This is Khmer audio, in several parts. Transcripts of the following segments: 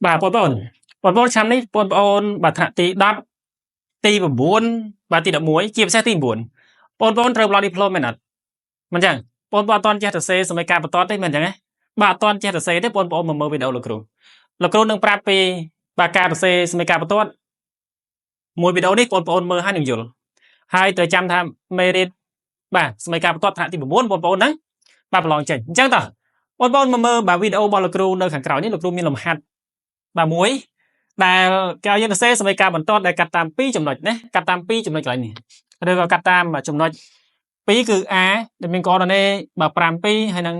បាទបងប្អូនឆ្នាំនេះបងប្អូនបាទថ្នាក់ទី10ទី9បាទទី11ជាពិសេសទី9បងប្អូនត្រូវ block diploma មែនអត់មិនចឹងបងប្អូនអត់ទាន់ចេះសរសេរសមីការបន្ទាត់ទេមែនចឹងទេបាទអត់ទាន់ចេះសរសេរទេបងប្អូនមកមើលវីដេអូលោកគ្រូនឹងប្រាប់ពីបាទការសរសេរសមីការបន្ទាត់មួយវីដេអូនេះបងប្អូនមើលហើយនឹងយល់ហើយត្រូវចាំថាមេរៀនបាទសមីការបន្ទាត់ថ្នាក់ទី9បងប្អូនហ្នឹងបាទប្រឡងចេញអញ្ចឹងតើបងប្អូនមកមើលបាទវីដេអូរបស់លោកគ្រូនៅខាងក្រោយនេះលោកគ្រូមានលំហាត់បាទមួយដែលគេឲ្យយើងសរសេរសមីការបន្ទាត់ដែលកាត់តាម2ចំណុចណាកាត់តាម2ចំណុចកន្លែងនេះឬក៏កាត់តាមចំណុច2គឺ A ដែលមាន coordinate បាទ5 2ហើយនឹង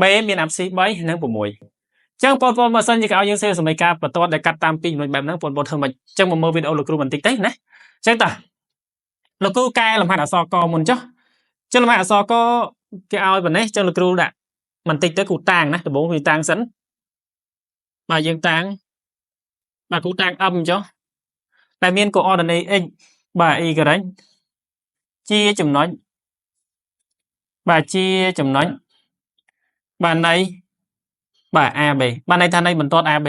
B មាន abscissa 3ហើយនឹង6អញ្ចឹងបងប្អូនបើសិនជាគេឲ្យយើងសេសមីការបន្ទាត់ដែលកាត់តាម2ចំណុចបែបហ្នឹងបងប្អូនធ្វើមិនអញ្ចឹងមកមើលវីដេអូលោកគ្រូបន្តិចទេណាអញ្ចឹងតើលោកគ្រូកែលំហាត់អក្សរកមុនចុះអញ្ចឹងលំហាត់អក្សរកគេឲ្យប៉ុណ្ណេះអញ្ចឹងលោកគ្រូដាក់បន្តិចទៅគ្រូតាំងណាដំបូងគឺតាំងសិនបាទយើងតាំងបាទគ្រូតាំង M ចុះដែលមាន coordinate x បាទ y ជាចំណុចបាទជាចំណុចបាទនៃបាទ AB បាទន័យថានៃបន្ទាត់ AB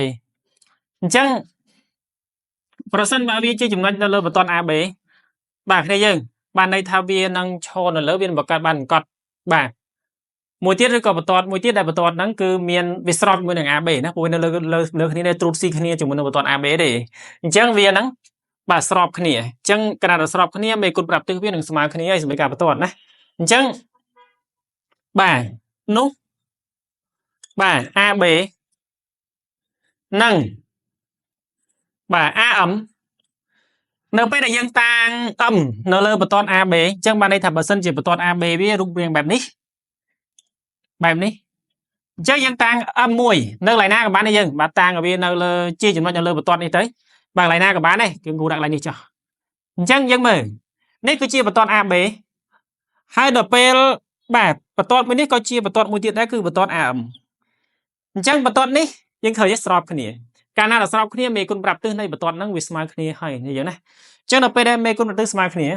អញ្ចឹងប្រសិនបើវាជាចំណុចនៅលើបន្ទាត់ AB បាទគ្នាយើងបាទន័យថាវានឹងឈរនៅលើវានឹងបង្កើតបានកត់បាទមួយទៀតឬក៏បន្ទាត់មួយទៀតដែលបន្ទាត់ហ្នឹងគឺមានវាស្របជាមួយនឹង AB ណាព្រោះនៅលើគ្នានេះត្រួតស៊ីគ្នាជាមួយនឹងបន្ទាត់ AB ទេអញ្ចឹងវាហ្នឹងបាទស្របគ្នាអញ្ចឹងក្រាតស្របគ្នាមេគុណប្រាប់ទិសវានឹងស្មើគ្នាហើយសម្រាប់ការបន្ទាត់ណាអញ្ចឹងបាទនោះបាទ AB និងបាទ AM នៅពេលដែលយើងតាំង M នៅលើបន្ទាត់ AB អញ្ចឹងបានន័យថាបើសិនជាបន្ទាត់ AB វារូបរាងបែបនេះអញ្ចឹងយើងតាំង M1 នៅកន្លែងណាក៏បានដែរយើងបាទតាំងឲ្យវានៅលើជាចំណុចនៅលើបន្ទាត់នេះទៅបាទកន្លែងណាក៏បានដែរគឺគូដាក់កន្លែងនេះចុះអញ្ចឹងយើងមើលនេះគឺជាបន្ទាត់ AB ហើយដល់ពេលបាទបន្ទាត់មួយនេះក៏ជាបន្ទាត់មួយទៀតដែរគឺបន្ទាត់ AM អញ្ចឹងបន្ទាត់នេះយើងឃើញស្របគ្នាកាលណាដែលស្របគ្នាមេគុណប្រាប់ទិសនៃបន្ទាត់ហ្នឹងវាស្មើគ្នាហើយនិយាយណាអញ្ចឹងដល់ពេលដែលមេគុណប្រាប់ទិសស្មើគ្នា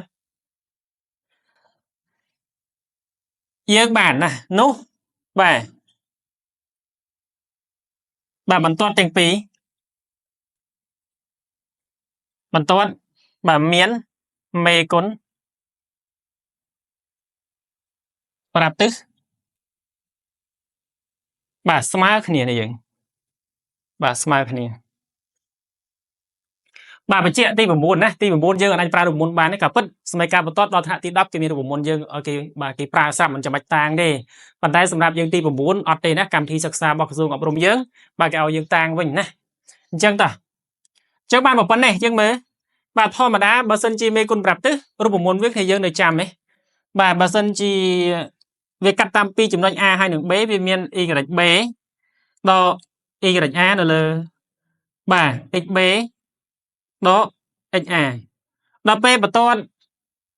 យើងបានណានោះបាទបន្ទាត់ទាំងពីរបន្ទាត់បាទមានមេគុណប្រាប់ទិសបាទស្មើគ្នានេះយើងបាទស្មើគ្នាបាទបញ្ជាក់ទី9ណាទី9យើងអាចប្រើរូបមន្តបានទេក៏ពិតសមីការបន្ទាត់ដល់ថ្នាក់ទី10គេមានរូបមន្តយើងគេបាទគេប្រើស្រាប់មិនចាំបាច់តាំងទេប៉ុន្តែសម្រាប់យើងទី9អត់ទេណាកម្មវិធីសិក្សារបស់ក្រសួងអប់រំយើងបាទគេឲ្យយើងតាំងវិញណាអញ្ចឹងតើអញ្ចឹងបានប៉ុណ្ណេះយើងមើលបាទធម្មតាបើសិនជាមេគុណប្រាប់ទិសរូបមន្តវាគ្នាយើងនៅចាំទេបាទបើសិនជាវាកាត់តាម2ចំណុច A ហើយនឹង B វាមាន YB ដល់ YA នៅលើបាទ XB ដល់ XA ដល់ពេលបន្ទាត់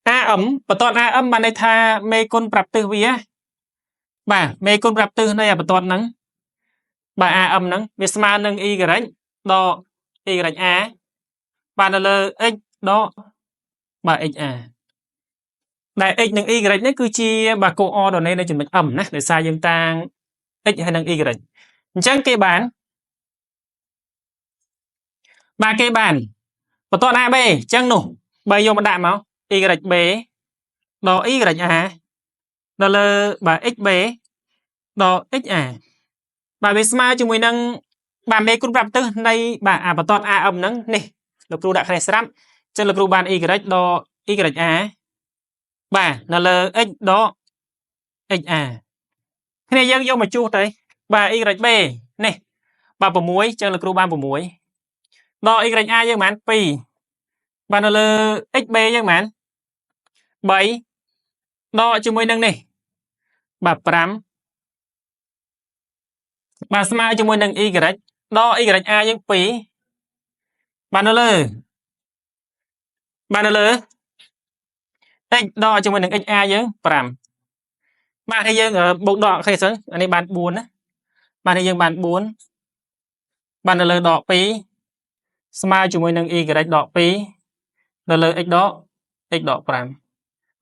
AM បានន័យថាមេគុណប្រាប់ទិសវាបាទមេគុណប្រាប់ទិសនៃបន្ទាត់ហ្នឹងបាទ AM ហ្នឹងវាស្មើនឹង Y ដល់ YA បាទនៅលើ X ដល់បាទ XA ដែល X និង Y នេះគឺជាបាទ coordinate នៃចំណុច M ណាដោយសារយើងតាំង X ហើយនឹង Y អញ្ចឹងគេបានបាទគេបានបន្ទាត់ AB អញ្ចឹងនោះបើយកមកដាក់មក YB ដល់ YA នៅលើបាទ XB ដល់ XA បាទវាស្មើជាមួយនឹងបាទមេគុណប្រាប់ទិសនៃបាទបន្ទាត់ AM ហ្នឹងនេះលោកគ្រូដាក់គ្នាស្រាប់អញ្ចឹងលោកគ្រូបាន Y ដល់ YA បាទនៅលើ X ដល់ XA គ្នាយើងយកមកជួសទៅបាទ YB នេះបាទ6អញ្ចឹងលោកគ្រូបាន6ដល់ YA យើងបាន2បាទនៅលើ XB យើងបាន3ដកជាមួយនឹងនេះបាទ5បាទស្មើជាមួយនឹង Y ដល់ YA យើង2បាទនៅលើX ដកជាមួយនឹង XA យើង5បាទហើយយើងបូកដកគ្នាសិនអានេះបាន4ណាបាទហើយយើងបាន4បាទនៅលើដក2ស្មើជាមួយនឹង Y ដក2នៅលើ X ដក5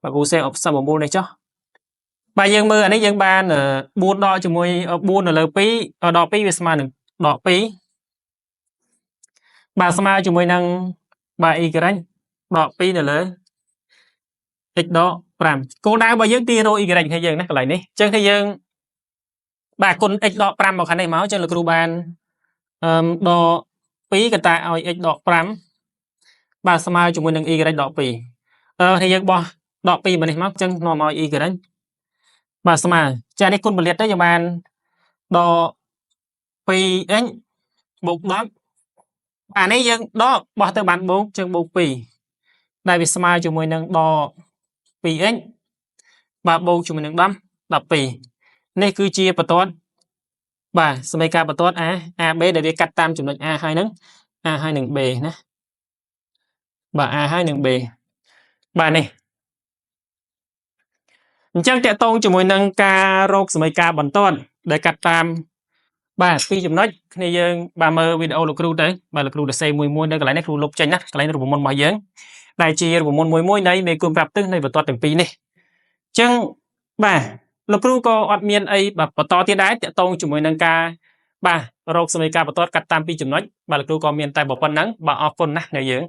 បាទគូសេអប9នេះចុះបាទយើងមើលអានេះយើងបាន4ដកជាមួយ4នៅលើ2ដក2វាស្មើនឹងដក2 បាទស្មើជាមួយនឹងបាទ y ដក2នៅលើ x ដក5គោលដៅរបស់យើងទាញរក y គ្នាយើងណាកន្លែងនេះអញ្ចឹងគឺយើងបាទគុណ x ដក5មកខាងនេះមកអញ្ចឹងលោកគ្រូបានដក2កតាឲ្យ x ដក5បាទស្មើជាមួយនឹង y ដក2ហើយយើងបោះដក2មកនេះមកអញ្ចឹងនាំឲ្យ y បាទស្មើចានេះគុណពលាតទៅយើងបានដក 2x បូក10អានេះយើងដកបោះទៅបានបូកជាងបូក2ដែលវាស្មើជាមួយនឹងដក 2x បាទបូកជាមួយនឹង10 12នេះគឺជាបន្ទាត់បាទសមីការបន្ទាត់ a ab ដែលវាកាត់តាមចំណុច a ហើយនឹង a ហើយនឹង b ណាបាទ a ហើយនឹង b បាទនេះអញ្ចឹងតកតងជាមួយនឹងការរកសមីការបន្ទាត់ដែលកាត់តាមបាទពីចំណុចគ្នាយើងបាទមើលវីដេអូលោកគ្រូទៅបាទលោកគ្រូសរសេរមួយនៅកន្លែងនេះគ្រូលុបចេញណាកន្លែងរូបមន្តរបស់យើងដែលជារូបមន្តមួយនៃមេគុណប្រាប់ទិសនៃបន្ទាត់ទាំងពីរនេះអញ្ចឹងបាទលោកគ្រូក៏អត់មានអីបាទបន្តទៀតដែរតកតងជាមួយនឹងការបាទរកសមីការបន្ទាត់កាត់តាមពីចំណុចបាទលោកគ្រូក៏មានតែប៉ុណ្្នឹងបាទអរគុណណាស់អ្នកយើង